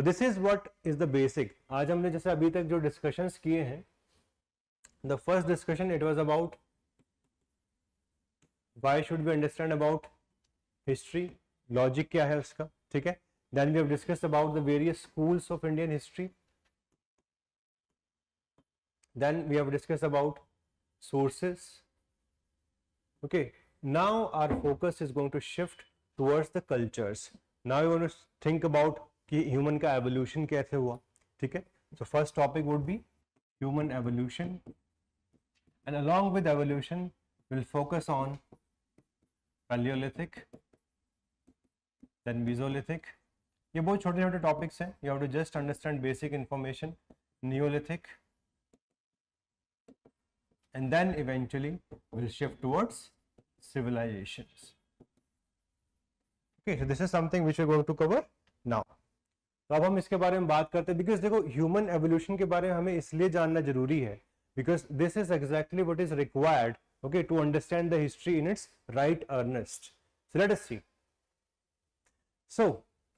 This is what is the basic. आज हमने जैसे अभी तक जो डिस्कशंस किए हैं, the first discussion it was about why should we understand about history, logic क्या है उसका, ठीक है. Then we have discussed about the various schools of Indian history. Then we have discussed about sources. Okay, now our focus is going to shift towards the cultures. Now we want to think about कि human का evolution कैसे हुआ, ठीक है. So first topic would be human evolution, and along with evolution we'll focus on Paleolithic, then Mesolithic. ये बहुत छोटे छोटे topics हैं. You have to just understand basic information. Neolithic, and then eventually we'll shift towards civilizations. Okay, so this is something which we're going to cover now. तो अब हम इसके बारे में बात करते हैं, बिकॉज देखो ह्यूमन एवोल्यूशन के बारे में हमें इसलिए जानना जरूरी है because this is exactly what is required, okay, to understand the history in its right earnest. So let us see. So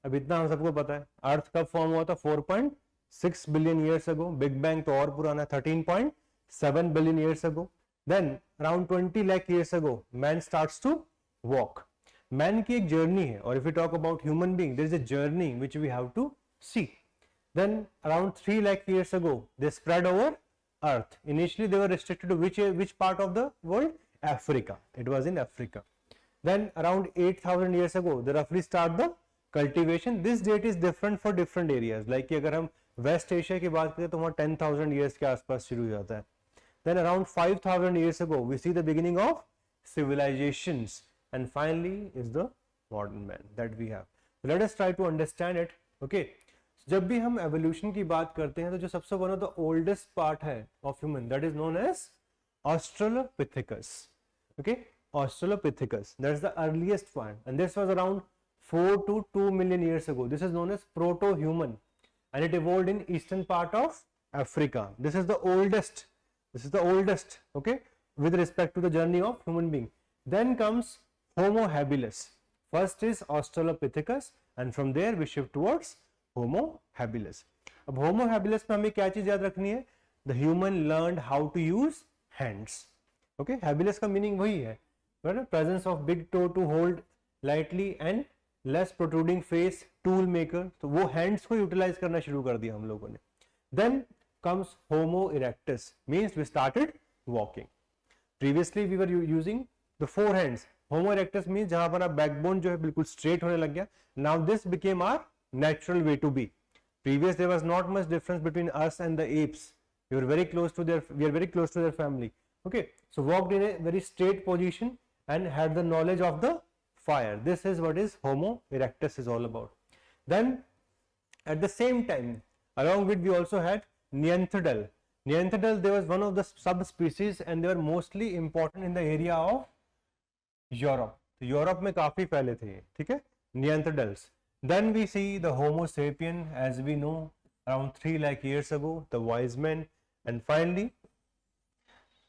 अब इतना हम सबको पता है, अर्थ कब फॉर्म हुआ था? 4.6 billion years ago. Big bang तो और पुराना है, 13.7 billion years ago. Then around 20 lakh years ago man starts to walk. Man की एक journey है, और if we talk about human being there is a journey which we have to see. Then around 3 lakh years ago they spread over earth. Initially they were restricted to which part of the world? Africa. It was in Africa. Then around 8,000 years ago they roughly start the cultivation. This date is different for different areas. Like कि अगर हम waste Asia की बात करें तो वहाँ 10,000 years के आसपास शुरू हो जाता है. Then around 5,000 years ago we see the beginning of civilizations, and finally is the modern man that we have. So let us try to understand it. Okay, जब भी हम evolution की बात करते हैं तो जो सबसे one of the oldest part है of human, that is known as Australopithecus. Okay, Australopithecus, that is the earliest one, and this was around 4 to 2 million years ago. This is known as proto-human, and it evolved in eastern part of Africa. This is the oldest. This is the oldest, okay, with respect to the journey of human being. Then comes Homo habilis. First is Australopithecus, and from there we shift towards Homo habilis. अब Homo habilis में हमें क्या चीज याद रखनी है? The human learned how to use hands. Okay, habilis का meaning वही है, presence of big toe to hold lightly and less protruding face, tool maker. तो वो hands को यूटिलाइज करना शुरू कर दिया हम लोगों ने. Then comes Homo erectus, means we started walking. Previously we were using the four hands. Homo erectus means जहां पर बैकबोन जो है बिल्कुल स्ट्रेट होने लग गया. Now this became our natural way to be. Previous there was not much difference between us and the apes. We are very close to their family. Okay, so walked in a very straight position and had the knowledge of the fire. This is what is Homo erectus is all about. Then at the same time, along with we also had Neanderthal. Neanderthal, there was one of the subspecies and they were mostly important in the area of Europe. तो Europe में काफी फैले थे ये, ठीक है, Neanderthals. Then we see the Homo sapien, as we know, around 3 lakh years ago, the wise men, and finally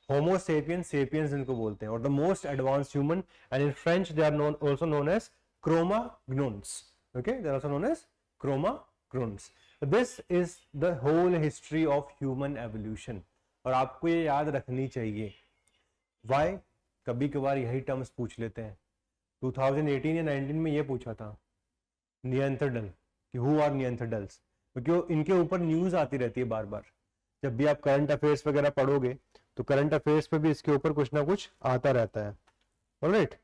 Homo sapiens, sapiens इनको बोलते हैं, और the most advanced human, and in French they are also known as Cro-Magnons. Okay, they are also known as Cro-Magnons. This is the whole history of human evolution. और आपको ये याद रखनी चाहिए. Why? कभी कभार यही टर्म्स पूछ लेते हैं. 2018 या 19 में ये पूछा था नियंत्रडल कि हु आर नियंत्रडल्स, क्योंकि इनके ऊपर न्यूज आती रहती है बार बार. जब भी आप करंट अफेयर्स वगैरह पढ़ोगे तो करंट अफेयर्स पे भी इसके ऊपर कुछ ना कुछ आता रहता है. ऑलराइट,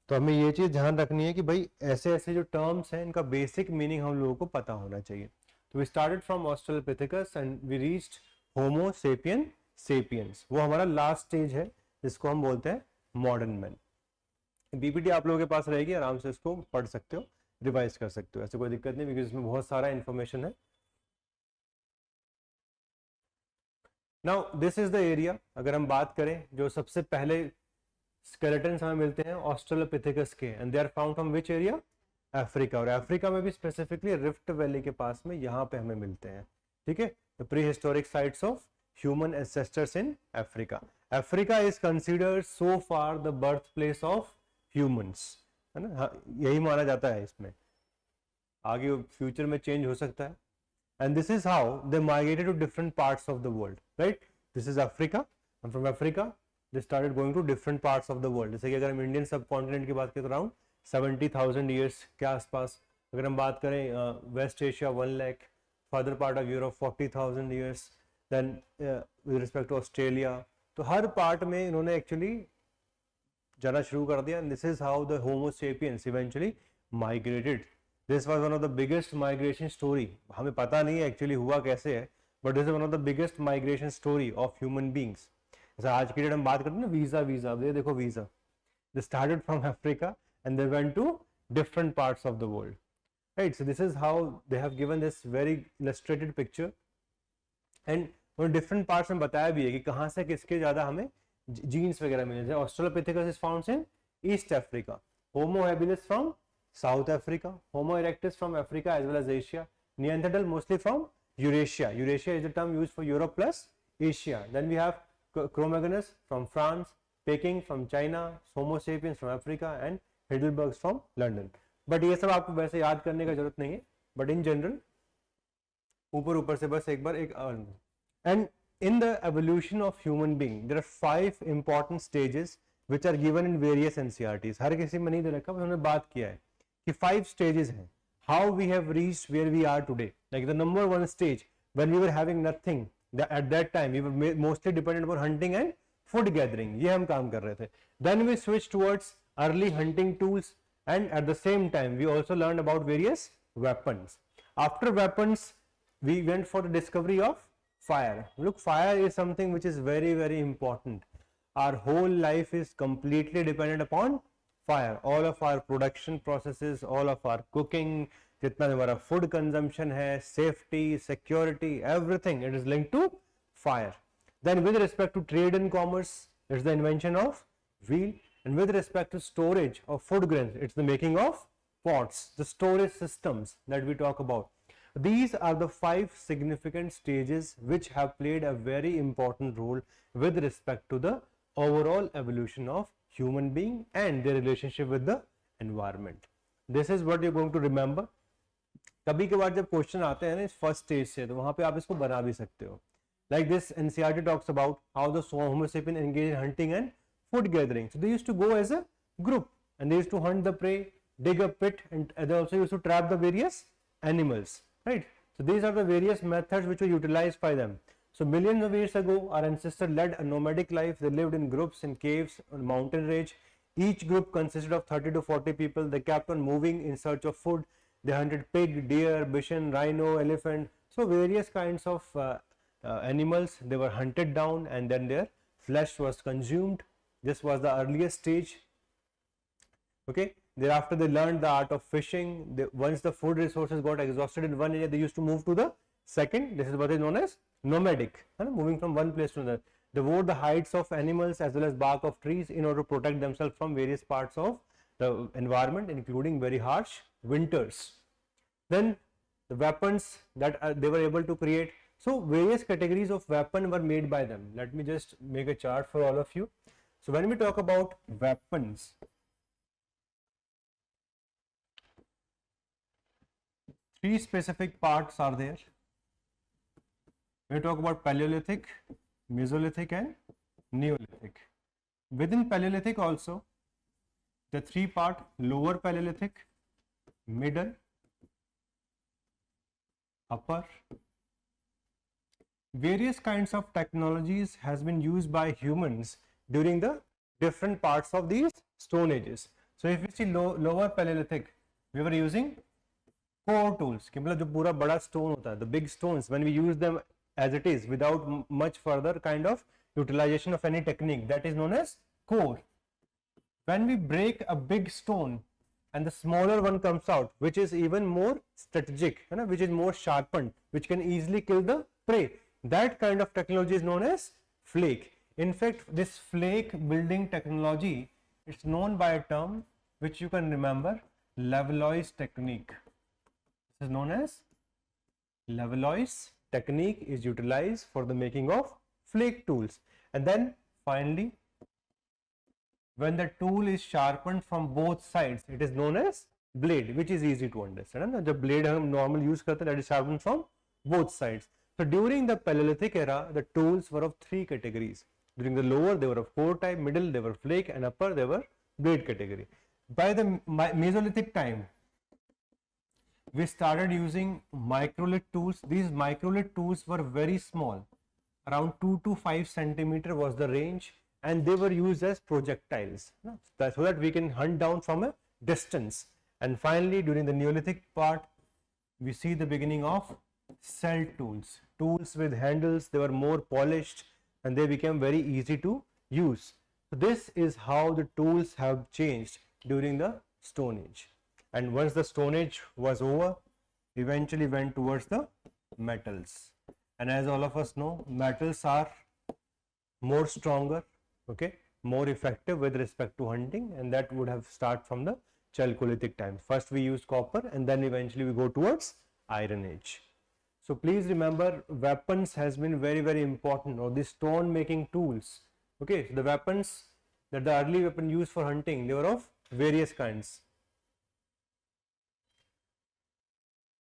तो हमें ये चीज ध्यान रखनी है कि भाई ऐसे ऐसे जो टर्म्स हैं इनका बेसिक मीनिंग हम लोगों को पता होना चाहिए. तो we started from Australopithecus and we reached Homo sapien sapiens. वो हमारा लास्ट स्टेज है जिसको हम बोलते हैं मॉडर्न मैन. बीपीटी आप लोगों के पास रहेगी, आराम से इसको पढ़ सकते हो, रिवाइज कर सकते हो, ऐसे कोई दिक्कत नहीं, बिकॉज इसमें बहुत सारा इंफॉर्मेशन है. Now this is the area. अगर हम बात करें जो सबसे पहले स्केलेटन्स हमें मिलते हैं ऑस्ट्रेलोपिथेकस के, and they are found from which area? Africa. और अफ्रीका में भी स्पेसिफिकली रिफ्ट वैली के पास में यहाँ पे हमें मिलते हैं. ठीक है, the pre historic sites of human ancestors in Africa. Africa is considered so far the birth place of humans, है ना. यही माना जाता है. इसमें आगे फ्यूचर में चेंज हो सकता है, and this is how they migrated to different parts of the world, right? This is Africa, and from Africa they started going to different parts of the world. जैसे कि अगर हम इंडियन सब continent की बात करें तो अराउंड 70,000 ईयर्स के आसपास, अगर हम बात करें West Asia 1 lakh, further part of Europe 40,000 years, then with respect to Australia, तो हर पार्ट में इन्होंने एक्चुअली जाना शुरू कर दिया. And this is how the homo sapiens eventually migrated. This was one of the biggest migration story. हमें पता नहीं है एक्चुअली हुआ कैसे है, but this is one of the biggest migration story of human beings. जैसे आज की डेट हम बात करते हैं ना वीजा, ये देखो visa, they started from Africa and they went to different parts of the world, right? So this is how they have given this very illustrated picture, and वो different parts में बताया भी है कि कहाँ से किसके ज़्यादा हमें जीन्स वगैरह मिले. जैसे Australopithecus is found in East Africa, Homo habilis from South Africa, Homo erectus from Africa as well as Asia, Neanderthal mostly from Eurasia. Eurasia is the term used for Europe plus Asia. Then we have Cro-Magnon from France, Peking from China, Homo sapiens from Africa, and Heidelberg from London. But ये सब आपको वैसे याद करने का जरूरत नहीं है, बट इन जनरल ऊपर से बस एक बार एक. And in the evolution of human being there are 5 important stages which are given in various NCERTs. हर किसी में नहीं दे रखा, उन्होंने बात किया है कि 5 स्टेजेस हैं. How we have reached where we are today. Like the number 1 stage when we were having nothing, at that time we were mostly dependent upon hunting and food gathering. ये हम काम कर रहे थे. Then we switch towards early hunting tools, and at the same time we also learned about various weapons. After weapons we went for the discovery of fire. Look, fire is something which is very very important. Our whole life is completely dependent upon fire. All of our production processes, all of our cooking, जितना हमारा food consumption है, safety, security, everything, it is linked to fire. Then with respect to trade and commerce, it's the invention of wheel. And with respect to storage of food grains, it's the making of pots, the storage systems that we talk about. These are the 5 significant stages which have played a very important role with respect to the overall evolution of human being and their relationship with the environment. This is what you're going to remember. कभी कभार जब question आते हैं ना इस first stage से, तो वहां पे आप इसको बना भी सकते हो. Like this NCERT talks about how the Homo sapien engaged in hunting and food gathering. So they used to go as a group and they used to hunt the prey, dig a pit, and they also used to trap the various animals, right? So these are the various methods which were utilized by them. So millions of years ago our ancestors led a nomadic life. They lived in groups in caves on mountain range. Each group consisted of 30 to 40 people. They kept on moving in search of food. They hunted pig, deer, bishan, rhino, elephant, so various kinds of animals. They were hunted down and then their flesh was consumed. This was the earliest stage. Okay, thereafter they learned the art of fishing. Once the food resources got exhausted in one area, they used to move to the second. This is what is known as nomadic, moving from one place to another. They wore the hides of animals as well as bark of trees in order to protect themselves from various parts of the environment, including very harsh winters. Then the weapons that they were able to create. So various categories of weapon were made by them. Let me just make a chart for all of you. So when we talk about weapons, 3 specific parts are there. We talk about Paleolithic, Mesolithic and Neolithic. Within Paleolithic also, the 3 part: lower Paleolithic, middle, upper. Various kinds of technologies has been used by humans during the different parts of these stone ages. So if you see lower Paleolithic, we were using core tools. कि मतलब जो पूरा बड़ा stone होता है, the big stones, when we use them as it is without much further kind of utilization of any technique, that is known as core. When we break a big stone and the smaller one comes out, which is even more strategic, which is more sharpened, which can easily kill the prey, that kind of technology is known as flake. In fact, this flake building technology is known by a term which you can remember, Levallois technique. This is known as Levallois technique, is utilized for the making of flake tools. And then finally, when the tool is sharpened from both sides, it is known as blade, which is easy to understand. The blade हम normal use करते हैं, that is sharpened from both sides. So during the Paleolithic era, the tools were of three categories. During the lower, they were of core type, middle, they were flake, and upper, they were blade category. By the Mesolithic time, we started using microlith tools. These microlith tools were very small, around 2 to 5 centimeter was the range, and they were used as projectiles, so that we can hunt down from a distance. And finally, during the Neolithic part, we see the beginning of cell tools, tools with handles. They were more polished and they became very easy to use. So this is how the tools have changed during the Stone Age. And once the Stone Age was over, eventually went towards the metals. And as all of us know, metals are more stronger, okay, more effective with respect to hunting, and that would have started from the Chalcolithic time. First we used copper, and then eventually we go towards Iron Age. So please remember, weapons has been very, very important, or the stone making tools. Okay, so the weapons that the early weapon used for hunting, they were of various kinds.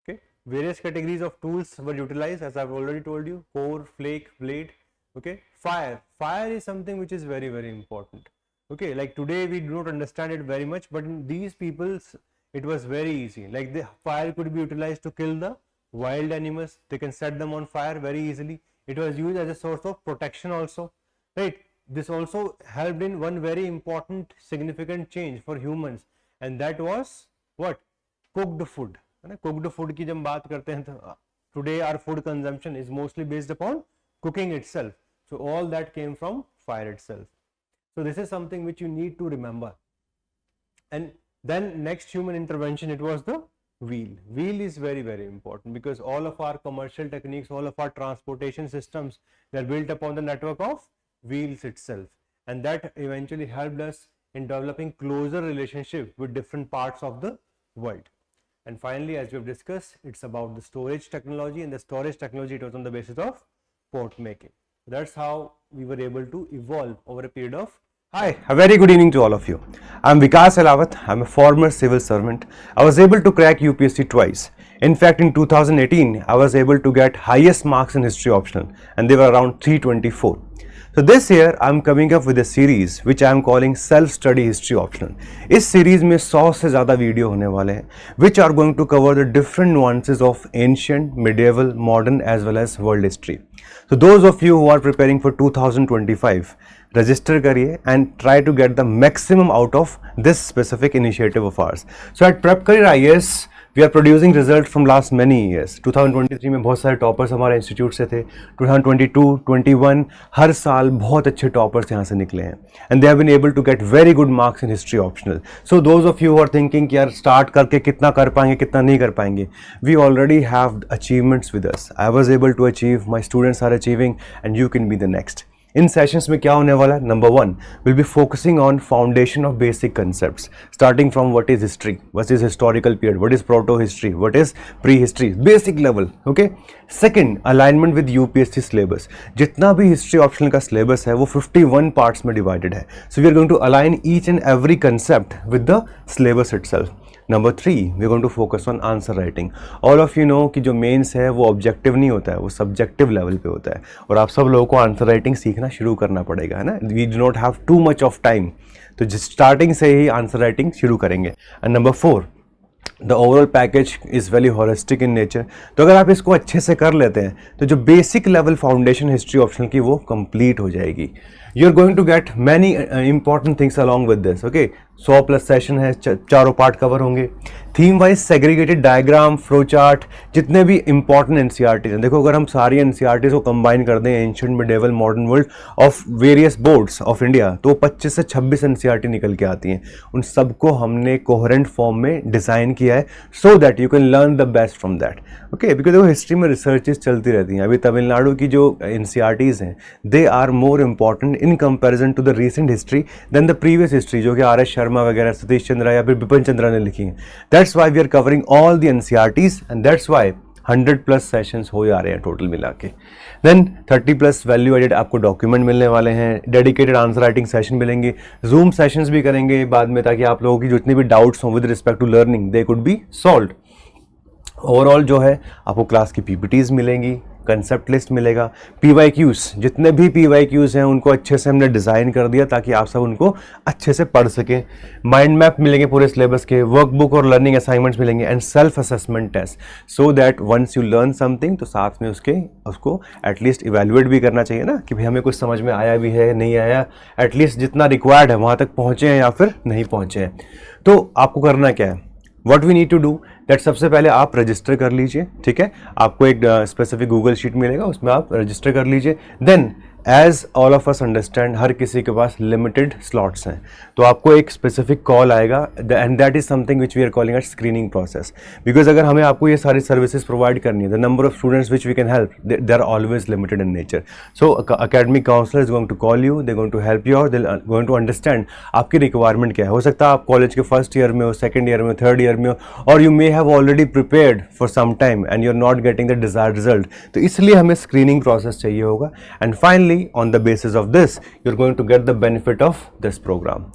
Okay, various categories of tools were utilized, as I've already told you: core, flake, blade. Okay, fire is something which is very, very important. Okay, like today we do not understand it very much, but in these peoples it was very easy. Like the fire could be utilized to kill the wild animals. They can set them on fire very easily. It was used as a source of protection also, right? This also helped in one very important significant change for humans, and that was what? Cooked food. Cooked food की जब बात करते हैं तो today our food consumption is mostly based upon cooking itself. So all that came from fire itself. So this is something which you need to remember. And then next human intervention, it was the wheel. Wheel is very, very important, because all of our commercial techniques, all of our transportation systems, they are built upon the network of wheels itself, and that eventually helped us in developing closer relationship with different parts of the world. And finally, as we have discussed, it's about the storage technology, and the storage technology, it was on the basis of port making. That's how we were able to evolve over a period of. Hi, a very good evening to all of you. I'm Vikas Elawat. I'm a former civil servant. I was able to crack UPSC twice. In fact, in 2018, I was able to get highest marks in history optional, and they were around 324. So this year, I'm coming up with a series which I am calling Self-Study History Optional. इस series में 100 से ज़्यादा video होने वाले हैं, which are going to cover the different nuances of ancient, medieval, modern as well as world history. So those of you who are preparing for 2025, register करिए and try to get the maximum out of this specific initiative of ours. So at Prep Career IAS, we are producing results from last many years. 2023 में बहुत सारे toppers हमारे institute से थे. 2022, 21 हर साल बहुत अच्छे टॉपर्स यहाँ से निकले हैं, and they have been able to get very good marks in history optional. So those of you who are thinking कि यार start करके कितना कर पाएंगे, कितना नहीं कर पाएंगे, we already have achievements with us. I was able to achieve, my students are achieving, and you can be the next. In sessions में क्या होने वाला है? Number 1, will be focusing on foundation of basic concepts, starting from what is history, what is historical period, what is proto history, what is pre history, basic level. Okay. Second, alignment with UPSC syllabus. जितना भी history optional का syllabus है वो 51 parts में divided है. So we are going to align each and every concept with the syllabus itself. Number 3, we are going to focus on answer writing. All of you know कि जो mains है वो objective नहीं होता है, वो सब्जेक्टिव लेवल पे होता है, और आप सब लोगों को आंसर राइटिंग सीखना शुरू करना पड़ेगा, है ना. We do not have too much of time, तो स्टार्टिंग से ही आंसर राइटिंग शुरू करेंगे. And number 4, the overall package is very holistic in nature. तो अगर आप इसको अच्छे से कर लेते हैं तो जो basic level foundation history optional की वो कंप्लीट हो जाएगी. You are going to get many important things along with this. Okay, 100+ session है, चारों पार्ट कवर होंगे. Theme wise segregated diagram, flow chart, जितने भी इंपॉर्टेंट एनसीईआरटीज हैं. देखो, अगर हम सारी एनसीईआरटीज को कंबाइन कर दें, ancient, medieval, modern world of various boards of India, तो 25 से 26 एनसीईआरटी निकल के आती हैं. उन सबको हमने कोहेरेंट फॉर्म में डिज़ाइन किया है, so that you can learn the best from that. Okay, because देखो हिस्ट्री में रिसर्चेज चलती रहती हैं. अभी तमिलनाडु की जो एनसीईआरटीज हैं, they are more important in comparison to the recent history than the previous history, जो कि आर.एस. शर्मा वगैरह, सतीश चंद्रा या फिर बिपिन चंद्रा ने लिखी हैं. That's why we are covering all the NCERTs, and that's why 100+ sessions हो जा रहे हैं टोटल मिला के. देन 30+ वैल्यू एडेड आपको डॉक्यूमेंट मिलने वाले हैं, डेडिकेटेड आंसर राइटिंग सेशन मिलेंगे, जूम सेशंस भी करेंगे बाद में, ताकि आप लोगों की जितनी भी डाउट्स हों with respect to learning they could be solved. Overall जो है आपको क्लास की पीपीटीज मिलेंगी, कंसेप्ट लिस्ट मिलेगा, PYQs, जितने भी PYQs हैं उनको अच्छे से हमने डिज़ाइन कर दिया ताकि आप सब उनको अच्छे से पढ़ सकें। माइंड मैप मिलेंगे पूरे सिलेबस के, वर्कबुक और लर्निंग असाइनमेंट्स मिलेंगे and self assessment test, so that once you learn something तो साथ में उसको एटलीस्ट इवेल्युएट भी करना चाहिए ना कि भाई हमें कुछ समझ में आया भी है नहीं आया, एटलीस्ट जितना रिक्वायर्ड है वहाँ तक पहुँचे हैं या फिर नहीं पहुँचे हैं। तो आपको करना क्या है, what we need to do that, सबसे पहले आप रजिस्टर कर लीजिए, ठीक है। आपको एक स्पेसिफिक गूगल शीट मिलेगा, उसमें आप रजिस्टर कर लीजिए। Then as all of us understand हर किसी के पास लिमिटेड स्लॉट्स हैं, तो आपको एक स्पेसिफिक कॉल आएगा and that is something which we are calling at screening process. Because अगर हमें आपको ये सारी सर्विसेज प्रोवाइड करनी है, the number of students which we can help they are always limited in nature. So academic counsellor is going to call you, they going to help you और दे going to understand आपकी requirement क्या है। हो सकता है आप college के first year में हो, सेकंड ईयर में, थर्ड ईयर में हो, और you may have already prepared for some time and you are not getting the desired result, तो इसलिए हमें स्क्रीनिंग प्रोसेस चाहिए होगा। And finally on the basis of this, you're going to get the benefit of this program.